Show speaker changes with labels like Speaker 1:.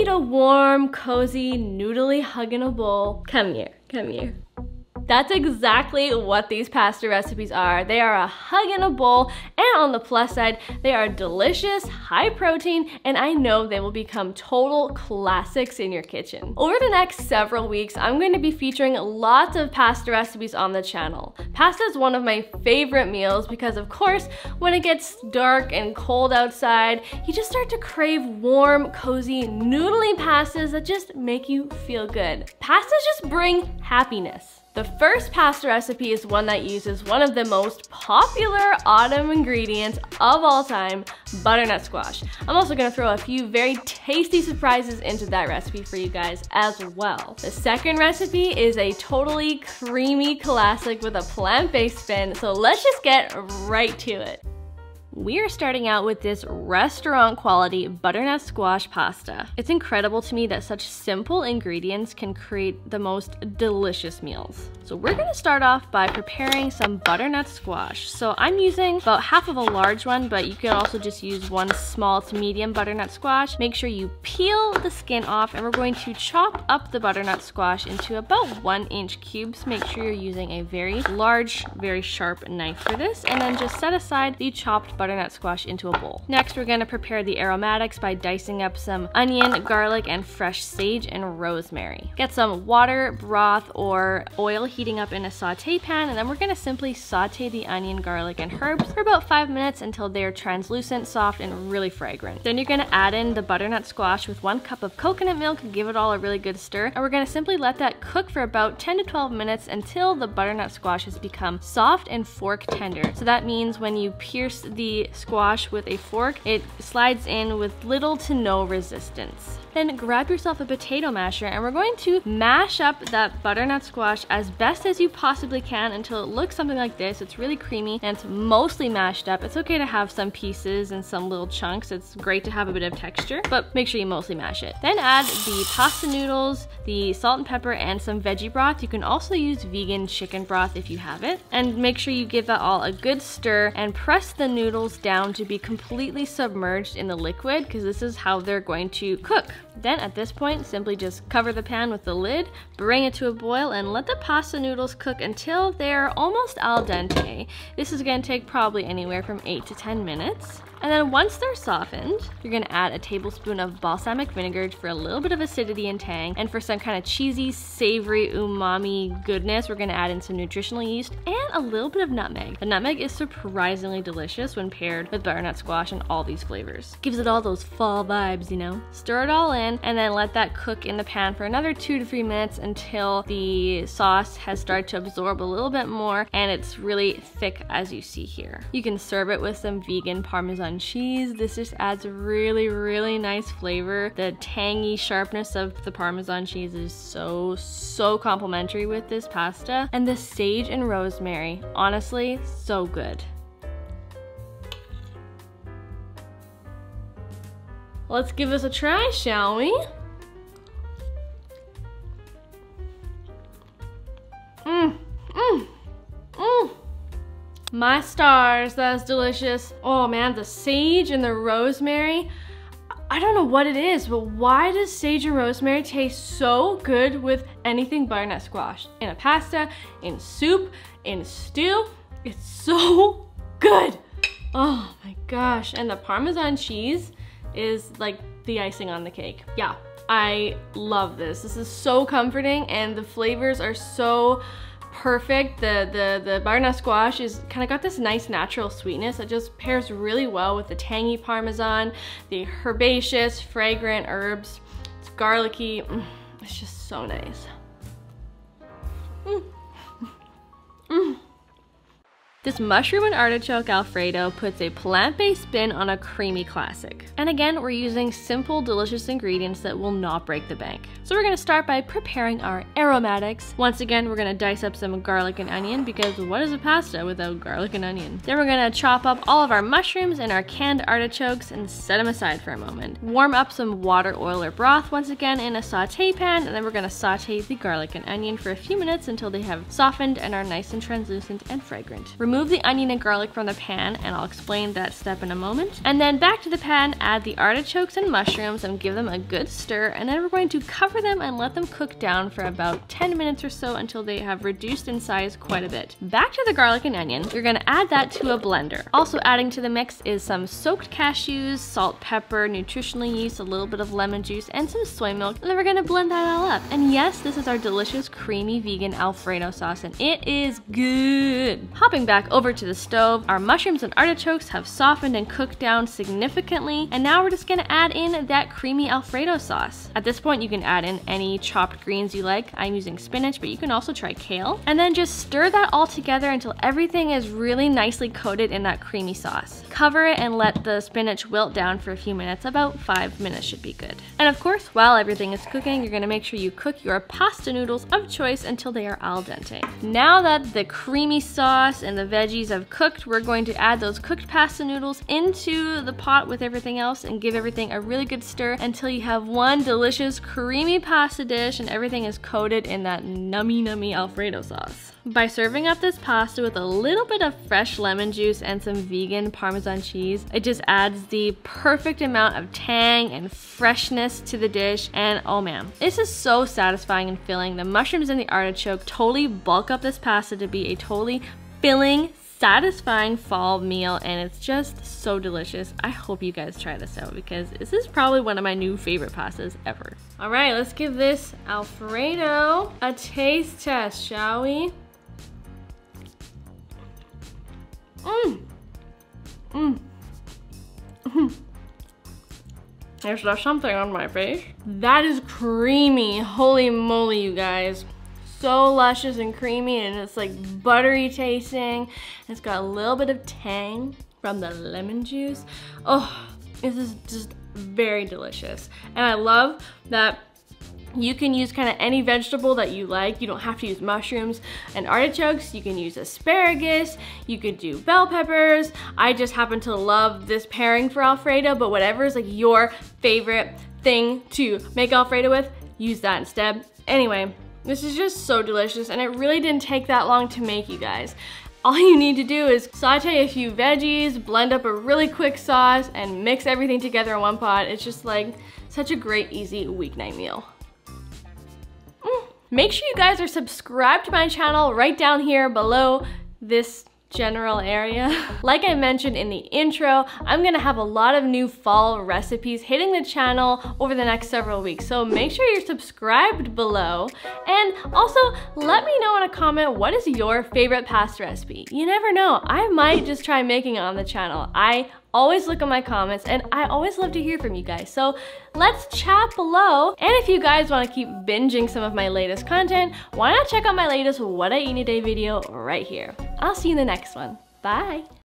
Speaker 1: need a warm, cozy, noodly hug in a bowl, come here, come here. That's exactly what these pasta recipes are. They are a hug in a bowl, and on the plus side, they are delicious, high protein, and I know they will become total classics in your kitchen. Over the next several weeks, I'm going to be featuring lots of pasta recipes on the channel. Pasta is one of my favorite meals because, of course, when it gets dark and cold outside, you just start to crave warm, cozy, noodly pastas that just make you feel good. Pastas just bring happiness. The first pasta recipe is one that uses one of the most popular autumn ingredients of all time, butternut squash. I'm also gonna throw a few very tasty surprises into that recipe for you guys as well. The second recipe is a totally creamy classic with a plant-based spin, so let's just get right to it. We are starting out with this restaurant quality butternut squash pasta. It's incredible to me that such simple ingredients can create the most delicious meals. So we're gonna start off by preparing some butternut squash. So I'm using about half of a large one, but you can also just use one small to medium butternut squash. Make sure you peel the skin off, and we're going to chop up the butternut squash into about 1-inch cubes. Make sure you're using a very large, very sharp knife for this, and then just set aside the chopped butternut squash into a bowl. Next, we're going to prepare the aromatics by dicing up some onion, garlic, and fresh sage and rosemary. Get some water, broth, or oil heating up in a sauté pan, and then we're going to simply sauté the onion, garlic, and herbs for about 5 minutes until they're translucent, soft, and really fragrant. Then you're going to add in the butternut squash with 1 cup of coconut milk, give it all a really good stir, and we're going to simply let that cook for about 10 to 12 minutes until the butternut squash has become soft and fork tender. So that means when you pierce the squash with a fork, it slides in with little to no resistance. Then grab yourself a potato masher, and we're going to mash up that butternut squash as best as you possibly can until it looks something like this. It's really creamy and it's mostly mashed up. It's okay to have some pieces and some little chunks. It's great to have a bit of texture, but make sure you mostly mash it. Then add the pasta noodles, the salt and pepper, and some veggie broth. You can also use vegan chicken broth if you have it. And make sure you give that all a good stir and press the noodles down to be completely submerged in the liquid, because this is how they're going to cook. Then at this point, simply just cover the pan with the lid, bring it to a boil, and let the pasta noodles cook until they're almost al dente. This is going to take probably anywhere from 8 to 10 minutes. And then once they're softened, you're gonna add a tablespoon of balsamic vinegar for a little bit of acidity and tang. And for some kind of cheesy, savory, umami goodness, we're gonna add in some nutritional yeast and a little bit of nutmeg. The nutmeg is surprisingly delicious when paired with butternut squash and all these flavors. Gives it all those fall vibes, you know? Stir it all in and then let that cook in the pan for another 2 to 3 minutes until the sauce has started to absorb a little bit more and it's really thick as you see here. You can serve it with some vegan Parmesan cheese. This just adds a really, really nice flavor. The tangy sharpness of the Parmesan cheese is so complimentary with this pasta. And the sage and rosemary, honestly, so good. Let's give this a try, shall we? My stars, that's delicious. Oh man, the sage and the rosemary. I don't know what it is, but why does sage and rosemary taste so good with anything butternut squash? In a pasta, in soup, in stew, it's so good. Oh my gosh, and the Parmesan cheese is like the icing on the cake. Yeah, I love this. This is so comforting and the flavors are so perfect. The butternut squash is kind of got this nice natural sweetness that just pairs really well with the tangy Parmesan, the herbaceous, fragrant herbs. It's garlicky. It's just so nice. This mushroom and artichoke Alfredo puts a plant-based spin on a creamy classic. And again, we're using simple, delicious ingredients that will not break the bank. So we're gonna start by preparing our aromatics. Once again, we're gonna dice up some garlic and onion because what is a pasta without garlic and onion? Then we're gonna chop up all of our mushrooms and our canned artichokes and set them aside for a moment. Warm up some water, oil, or broth once again in a sauté pan, and then we're gonna sauté the garlic and onion for a few minutes until they have softened and are nice and translucent and fragrant. Remove remove the onion and garlic from the pan, and I'll explain that step in a moment. And then back to the pan, add the artichokes and mushrooms and give them a good stir, and then we're going to cover them and let them cook down for about 10 minutes or so until they have reduced in size quite a bit. Back to the garlic and onion, you're gonna add that to a blender. Also adding to the mix is some soaked cashews, salt, pepper, nutritional yeast, a little bit of lemon juice, and some soy milk, and then we're gonna blend that all up. And yes, this is our delicious creamy vegan Alfredo sauce, and it is good. Hopping back over to the stove, our mushrooms and artichokes have softened and cooked down significantly, and now we're just gonna add in that creamy Alfredo sauce. At this point, you can add in any chopped greens you like. I'm using spinach, but you can also try kale. And then just stir that all together until everything is really nicely coated in that creamy sauce. Cover it and let the spinach wilt down for a few minutes. About 5 minutes should be good. And of course, while everything is cooking, you're gonna make sure you cook your pasta noodles of choice until they are al dente. Now that the creamy sauce and the veggies have cooked, we're going to add those cooked pasta noodles into the pot with everything else and give everything a really good stir until you have one delicious creamy pasta dish and everything is coated in that nummy Alfredo sauce. By serving up this pasta with a little bit of fresh lemon juice and some vegan Parmesan cheese, it just adds the perfect amount of tang and freshness to the dish, and oh man, this is so satisfying and filling. The mushrooms and the artichoke totally bulk up this pasta to be a totally filling, satisfying fall meal, and it's just so delicious. I hope you guys try this out because this is probably one of my new favorite pastas ever. All right, let's give this Alfredo a taste test, shall we? There's something on my face. That is creamy. Holy moly, you guys. So luscious and creamy, and it's like buttery tasting. It's got a little bit of tang from the lemon juice. Oh, this is just very delicious. And I love that you can use kind of any vegetable that you like. You don't have to use mushrooms and artichokes. You can use asparagus. You could do bell peppers. I just happen to love this pairing for Alfredo, but whatever is like your favorite thing to make Alfredo with, use that instead. Anyway, this is just so delicious, and it really didn't take that long to make, you guys. All you need to do is saute a few veggies, blend up a really quick sauce, and mix everything together in one pot. It's just like such a great, easy weeknight meal. Make sure you guys are subscribed to my channel right down here below this general area. Like I mentioned in the intro, I'm gonna have a lot of new fall recipes hitting the channel over the next several weeks, so make sure you're subscribed below, and also let me know in a comment what is your favorite pasta recipe. You never know, I might just try making it on the channel. I always look at my comments, and I always love to hear from you guys, so let's chat below. And if you guys want to keep binging some of my latest content, why not check out my latest What I Eat in a Day video right here. I'll see you in the next one. Bye!